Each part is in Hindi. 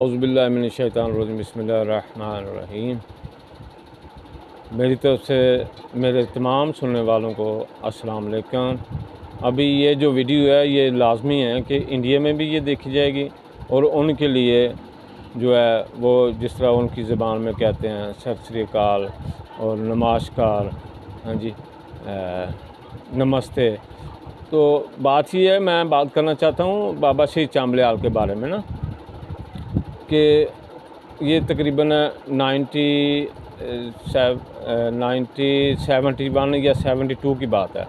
औज़ुबिल्लाहिमिनश्शैतानिर्रजीम बिस्मिल्लाहिर्रहमानिर्रहीम। मेरी तरफ़ से मेरे तमाम सुनने वालों को अस्सलाम वालेकुम। अभी ये जो वीडियो है ये लाज़मी है कि इंडिया में भी ये देखी जाएगी और उनके लिए जो है वो जिस तरह उनकी ज़बान में कहते हैं सत श्री अकाल और नमस्कार, हाँ जी, नमस्ते। तो बात ये है, मैं बात करना चाहता हूँ बाबा शहीद चांबलियाल के बारे में ना, कि ये तकरीबन 1971 या 72 की बात है।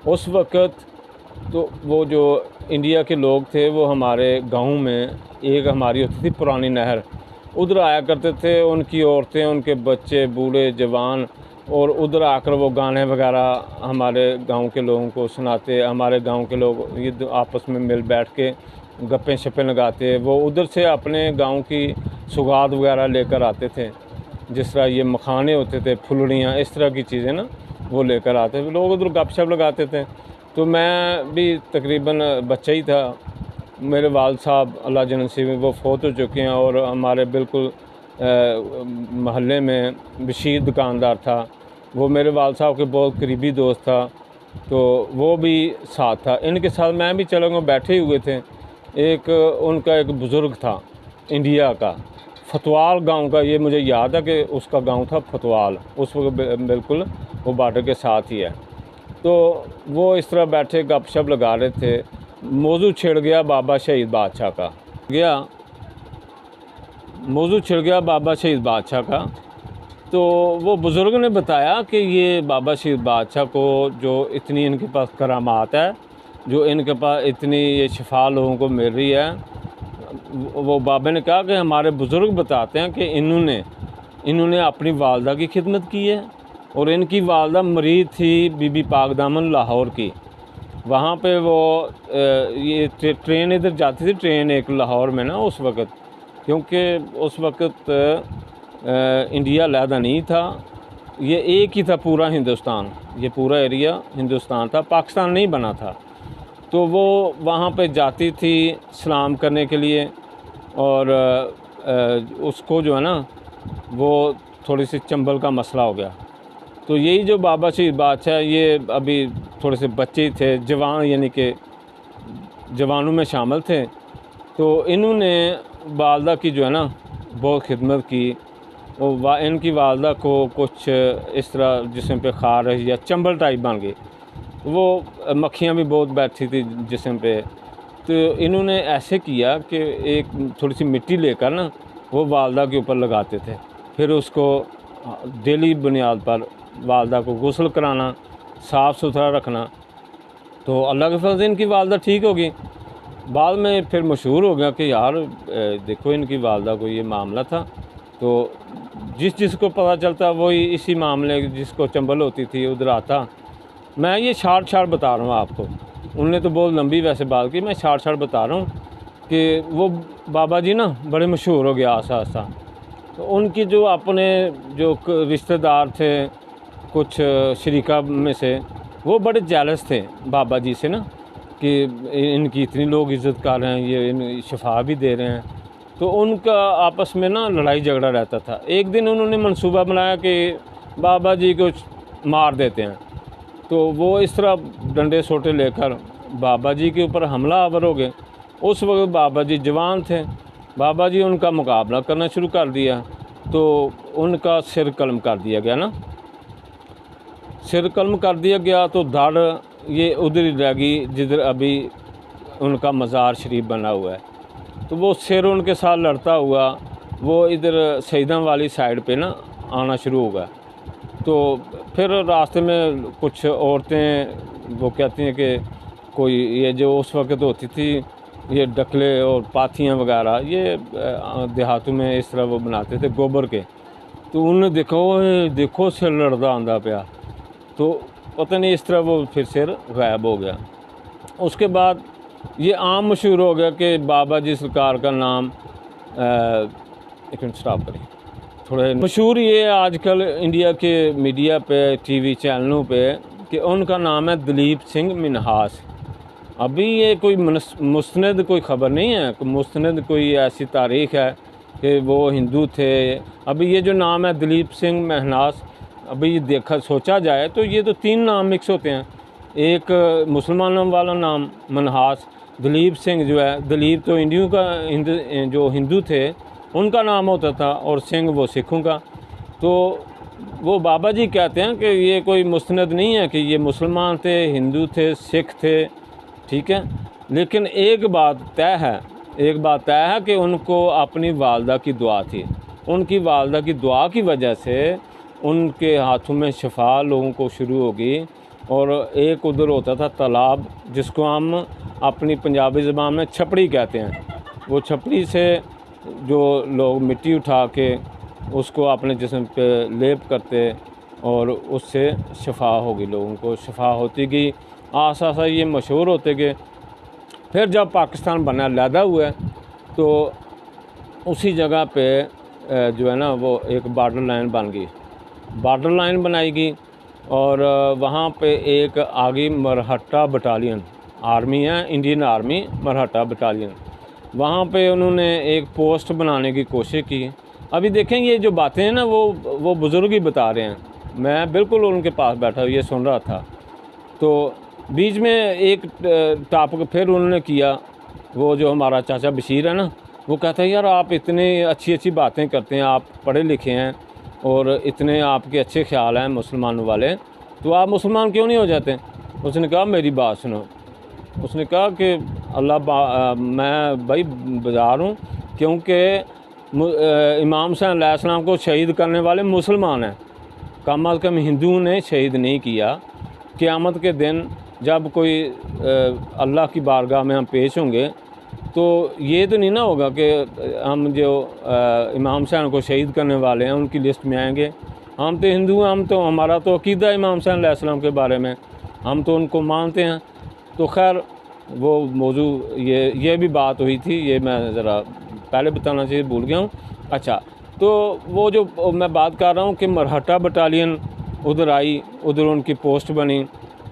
उस वक़्त तो वो जो इंडिया के लोग थे वो हमारे गाँव में एक हमारी होती थी पुरानी नहर, उधर आया करते थे। उनकी औरतें, उनके बच्चे, बूढ़े, जवान, और उधर आकर वो गाने वगैरह हमारे गांव के लोगों को सुनाते। हमारे गांव के लोग ये आपस में मिल बैठ के गप्पें शप्पें लगाते। वो उधर से अपने गांव की सौगात वगैरह लेकर आते थे, जिस तरह ये मखाने होते थे, फुलड़ियाँ, इस तरह की चीज़ें ना वो लेकर आते थे। लोग उधर गपशप लगाते थे। तो मैं भी तकरीबन बच्चा ही था। मेरे वाल साहब अल्लाह जनसीब में वो फ़ौत हो चुके हैं, और हमारे बिल्कुल महल्ले में बशीर दुकानदार था, वो मेरे वाल साहब के बहुत करीबी दोस्त था, तो वो भी साथ था। इनके साथ मैं भी चला गया, बैठे हुए थे। एक उनका एक बुज़ुर्ग था इंडिया का, फतवाल गांव का, ये मुझे याद है कि उसका गांव था फतवाल, उस वक्त बिल्कुल वो बॉर्डर के साथ ही है। तो वो इस तरह बैठे गपशप लगा रहे थे। मौजू छिड़ गया बाबा शहीद बादशाह का, मौजू छिड़ गया बाबा शहीद बादशाह का। तो वो बुज़ुर्ग ने बताया कि ये बाबा शहीद बादशाह को जो इतनी इनके पास करामात है, जो इनके पास इतनी ये शिफा लोगों को मिल रही है, वो बाबा ने कहा कि हमारे बुज़ुर्ग बताते हैं कि इन्होंने अपनी वालदा की खिदमत की है, और इनकी वालदा मरीज़ थी बीबी पाकदामन लाहौर की। वहाँ पे वो ये ट्रेन इधर जाती थी, ट्रेन एक लाहौर में ना उस वक़्त, क्योंकि उस वक़्त इंडिया लहदा नहीं था, ये एक ही था पूरा हिंदुस्तान, ये पूरा एरिया हिंदुस्तान था, पाकिस्तान नहीं बना था। तो वो वहाँ पे जाती थी सलाम करने के लिए, और उसको जो है ना वो थोड़ी सी चंबल का मसला हो गया। तो यही जो बाबा शहीद बादशाह, ये अभी थोड़े से बच्चे ही थे, जवान यानी कि जवानों में शामिल थे। तो इन्होंने वालदा की जो है ना बहुत खिदमत की। और इनकी वालदा को कुछ इस तरह जिस्म पे खारिश या चंबल टाइप बन गई, वो मक्खियाँ भी बहुत बैठी थी जिस्म पे। तो इन्होंने ऐसे किया कि एक थोड़ी सी मिट्टी लेकर ना वो वालदा के ऊपर लगाते थे, फिर उसको डेली बुनियाद पर वालदा को गुस्ल कराना, साफ़ सुथरा रखना। तो अल्लाह के फज़ल से इनकी वालदा ठीक हो गई। बाद में फिर मशहूर हो गया कि यार देखो इनकी वालदा को ये मामला था। तो जिसको पता चलता वही इसी मामले, जिसको चंबल होती थी उधर आता। मैं ये शार्ट बता रहा हूँ आपको, उनने तो बहुत लंबी वैसे बात की, मैं शार्ट बता रहा हूँ कि वो बाबा जी ना बड़े मशहूर हो गया आस्ता आस्ता। तो उनकी जो अपने जो रिश्तेदार थे, कुछ शरीका में से, वो बड़े जेलस थे बाबा जी से ना, कि इनकी इतनी लोग इज़्ज़त कर रहे हैं, ये इन शिफा भी दे रहे हैं। तो उनका आपस में ना लड़ाई झगड़ा रहता था। एक दिन उन्होंने मंसूबा बनाया कि बाबा जी को मार देते हैं। तो वो इस तरह डंडे सोटे लेकर बाबा जी के ऊपर हमला आवर हो गए। उस वक्त बाबा जी जवान थे, बाबा जी उनका मुकाबला करना शुरू कर दिया। तो उनका सिर कलम कर दिया गया ना, सिर कलम कर दिया गया। तो धड़ ये उधर ही रह गई जिधर अभी उनका मज़ार शरीफ बना हुआ है। तो वो सिर उनके साथ लड़ता हुआ वो इधर सईदा वाली साइड पे ना आना शुरू हो गया। तो फिर रास्ते में कुछ औरतें वो कहती हैं कि कोई ये जो उस वक्त होती थी ये डकले और पाथियाँ वगैरह, ये देहातों में इस तरह वो बनाते थे गोबर के। तो उन्होंने देखो सिर लड़ता आंदा पाया। तो पता नहीं इस तरह वो फिर सिर गायब हो गया। उसके बाद ये आम मशहूर हो गया कि बाबा जी सरकार का नाम एक मिनट स्टॉप करें, थोड़ा मशहूर ये आजकल इंडिया के मीडिया पे, टीवी चैनलों पे, कि उनका नाम है दलीप सिंह मिन्हास। अभी ये कोई मुस्तनद कोई ख़बर नहीं है, मुस्तनद कोई ऐसी तारीख़ है कि वो हिंदू थे। अभी ये जो नाम है दलीप सिंह महनास, अभी ये देखा सोचा जाए तो ये तो 3 नाम मिक्स होते हैं। एक मुसलमानों वाला नाम मनहास, दलीप सिंह जो है, दलीप तो इंडियों का जो हिंदू थे उनका नाम होता था, और सिंह वो सिखों का। तो वो बाबा जी कहते हैं कि ये कोई मुस्तनद नहीं है कि ये मुसलमान थे, हिंदू थे, सिख थे, ठीक है। लेकिन एक बात तय है कि उनको अपनी वालदा की दुआ थी। उनकी वालदा की दुआ की वजह से उनके हाथों में शफा लोगों को शुरू होगी। और एक उधर होता था तालाब, जिसको हम अपनी पंजाबी ज़बान में छपड़ी कहते हैं। वो छपड़ी से जो लोग मिट्टी उठा के उसको अपने जिस्म पे लेप करते और उससे शफा होगी, लोगों को शफा होती गई। आसा आसा ये मशहूर होते गए। फिर जब पाकिस्तान बना अलहदा हुआ तो उसी जगह पे जो है ना वो एक बॉर्डर लाइन बन गई, बॉर्डर लाइन बनाई गई। और वहाँ पे एक आगे मरहट्टा बटालियन आर्मी है, इंडियन आर्मी मरहट्टा बटालियन, वहाँ पे उन्होंने एक पोस्ट बनाने की कोशिश की। अभी देखें ये जो बातें हैं ना वो बुज़ुर्ग ही बता रहे हैं, मैं बिल्कुल उनके पास बैठा ये सुन रहा था। तो बीच में एक टॉपिक फिर उन्होंने किया, वो जो हमारा चाचा बशीर है ना, वो कहता है यार आप इतनी अच्छी अच्छी बातें करते हैं, आप पढ़े लिखे हैं और इतने आपके अच्छे ख्याल हैं मुसलमानों वाले, तो आप मुसलमान क्यों नहीं हो जाते। उसने कहा मेरी बात सुनो। उसने कहा कि मैं भाई बाज़ार हूँ, क्योंकि इमाम हुसैन अलैहिस्सलाम को शहीद करने वाले मुसलमान हैं, कम अज़ कम हिंदुओं ने शहीद नहीं किया। क़यामत के दिन जब कोई अल्लाह की बारगाह में हम पेश होंगे तो ये तो नहीं ना होगा कि हम जो इमाम हुसैन को शहीद करने वाले हैं उनकी लिस्ट में आएंगे। हम तो हिंदू हैं, हम तो हमारा तो अक़ीदा इमाम हुसैन अलैहिस्सलाम के बारे में, हम तो उनको मानते हैं। तो खैर वो मौजू ये भी बात हुई थी, ये मैं ज़रा पहले बताना चाहिए, भूल गया हूँ। अच्छा, तो वो जो मैं बात कर रहा हूँ कि मरहट्टा बटालियन उधर आई, उधर उनकी पोस्ट बनी।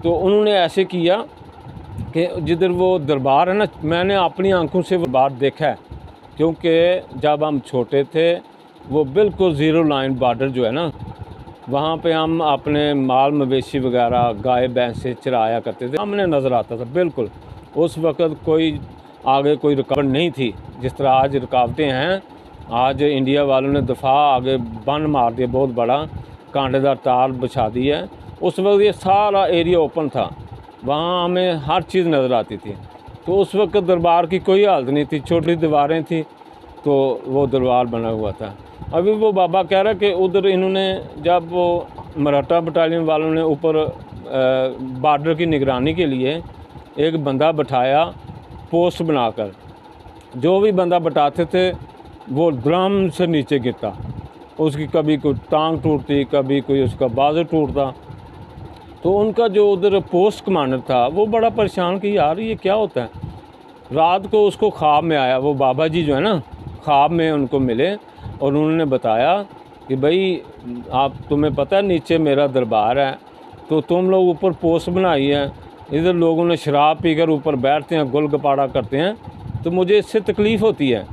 तो उन्होंने ऐसे किया कि जिधर वो दरबार है ना, मैंने अपनी आंखों से वो दरबार देखा है, क्योंकि जब हम छोटे थे वो बिल्कुल ज़ीरो लाइन बॉर्डर जो है ना, वहाँ पे हम अपने माल मवेशी वगैरह गाय भैंसे चराया करते थे, हमने नज़र आता था बिल्कुल। उस वक़्त कोई आगे कोई रुकावट नहीं थी जिस तरह आज रुकावटें हैं। आज इंडिया वालों ने दफ़ा आगे बन मार दिया, बहुत बड़ा कांटेदार तार बिछा दी है। उस वक्त ये सारा एरिया ओपन था, वहाँ हमें हर चीज़ नज़र आती थी। तो उस वक्त दरबार की कोई हालत नहीं थी, छोटी दीवारें थी, तो वो दरबार बना हुआ था। अभी वो बाबा कह रहा कि उधर इन्होंने जब वो मराठा बटालियन वालों ने ऊपर बॉर्डर की निगरानी के लिए एक बंदा बिठाया पोस्ट बनाकर, जो भी बंदा बिठाते थे वो ड्रम से नीचे गिरता, उसकी कभी कोई टांग टूटती, कभी कोई उसका बाजू टूटता। तो उनका जो उधर पोस्ट कमांडर था वो बड़ा परेशान कि यार ये क्या होता है। रात को उसको ख्वाब में आया, वो बाबा जी जो है ना ख्वाब में उनको मिले और उन्होंने बताया कि भाई आप तुम्हें पता है नीचे मेरा दरबार है, तो तुम लोग ऊपर पोस्ट बनाई है, इधर लोगों ने शराब पीकर ऊपर बैठते हैं, गुल गपाड़ा करते हैं, तो मुझे इससे तकलीफ़ होती है,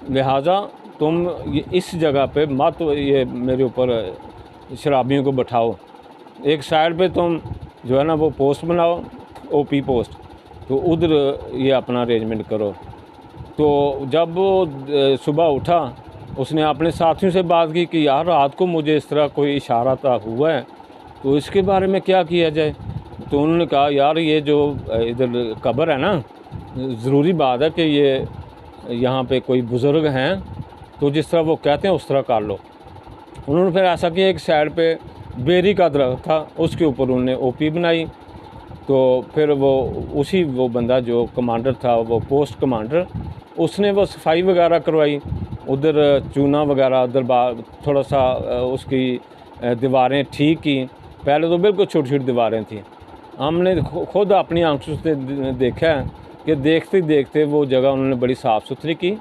लिहाजा तुम इस जगह पे मत ये मेरे ऊपर शराबियों को बैठाओ, एक साइड पे तुम जो है ना वो पोस्ट बनाओ, ओपी पोस्ट, तो उधर ये अपना अरेंजमेंट करो। तो जब वो सुबह उठा, उसने अपने साथियों से बात की कि यार रात को मुझे इस तरह कोई इशारा था हुआ है, तो इसके बारे में क्या किया जाए। तो उन्होंने कहा यार ये जो इधर कब्र है ना, ज़रूरी बात है कि ये यहाँ पे कोई बुज़ुर्ग हैं, तो जिस तरह वो कहते हैं उस तरह कर लो। उन्होंने फिर ऐसा किया, एक साइड पे बेरी का दरख्त था, उसके ऊपर उन्होंने ओपी बनाई। तो फिर वो बंदा जो कमांडर था, वो पोस्ट कमांडर, उसने वो सफाई वगैरह करवाई, उधर चूना वगैरह दरबार थोड़ा सा उसकी दीवारें ठीक की। पहले तो बिल्कुल छोटी छोटी दीवारें थी, हमने खुद अपनी आंखों से देखा है कि देखते देखते वो जगह उन्होंने बड़ी साफ़ सुथरी की,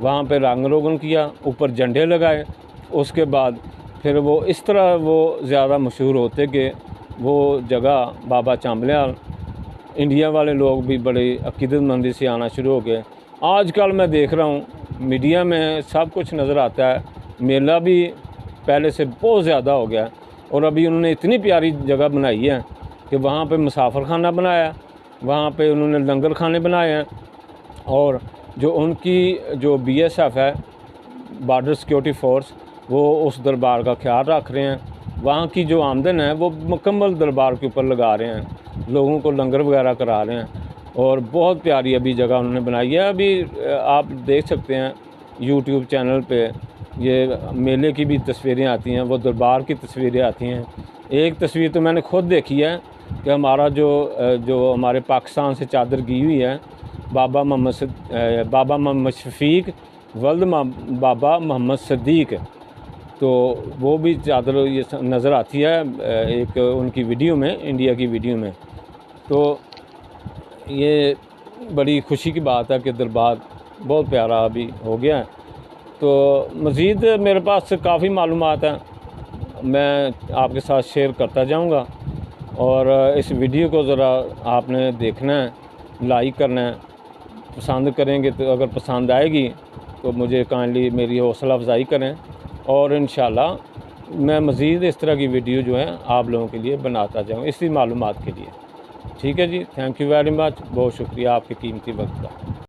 वहाँ पे रंग रोगन किया, ऊपर झंडे लगाए। उसके बाद फिर वो इस तरह वो ज़्यादा मशहूर होते कि वो जगह बाबा चांबलियाल, इंडिया वाले लोग भी बड़ी अकीदतमंदी से आना शुरू हो गए। आजकल मैं देख रहा हूँ मीडिया में सब कुछ नज़र आता है। मेला भी पहले से बहुत ज़्यादा हो गया और अभी उन्होंने इतनी प्यारी जगह बनाई है कि वहाँ पे मुसाफिर खाना बनाया, वहाँ पे उन्होंने लंगर खाने बनाए हैं और जो उनकी जो BSF है, बॉर्डर सिक्योरिटी फोर्स, वो उस दरबार का ख्याल रख रहे हैं। वहाँ की जो आमदन है वो मुकम्मल दरबार के ऊपर लगा रहे हैं, लोगों को लंगर वगैरह करा रहे हैं और बहुत प्यारी अभी जगह उन्होंने बनाई है। अभी आप देख सकते हैं YouTube चैनल पे ये मेले की भी तस्वीरें आती हैं, वो दरबार की तस्वीरें आती हैं। एक तस्वीर तो मैंने खुद देखी है कि हमारा जो हमारे पाकिस्तान से चादर की हुई है, बाबा मोहम्मद शफीक वल्द बाबा मोहम्मद सदीक, तो वो भी चादर ये नज़र आती है एक उनकी वीडियो में, इंडिया की वीडियो में। तो ये बड़ी खुशी की बात है कि दरबार बहुत प्यारा अभी हो गया है। तो मज़ीद मेरे पास काफ़ी मालूमात हैं, मैं आपके साथ शेयर करता जाऊंगा और इस वीडियो को ज़रा आपने देखना है, लाइक करना है, पसंद करेंगे तो अगर पसंद आएगी तो मुझे काइंडली मेरी हौसला अफजाई करें और इंशाल्लाह मैं मज़ीद इस तरह की वीडियो जो है आप लोगों के लिए बनाता जाऊँ इसी मालूमात के लिए। ठीक है जी, थैंक यू वेरी मच, बहुत शुक्रिया आपके कीमती वक्त का।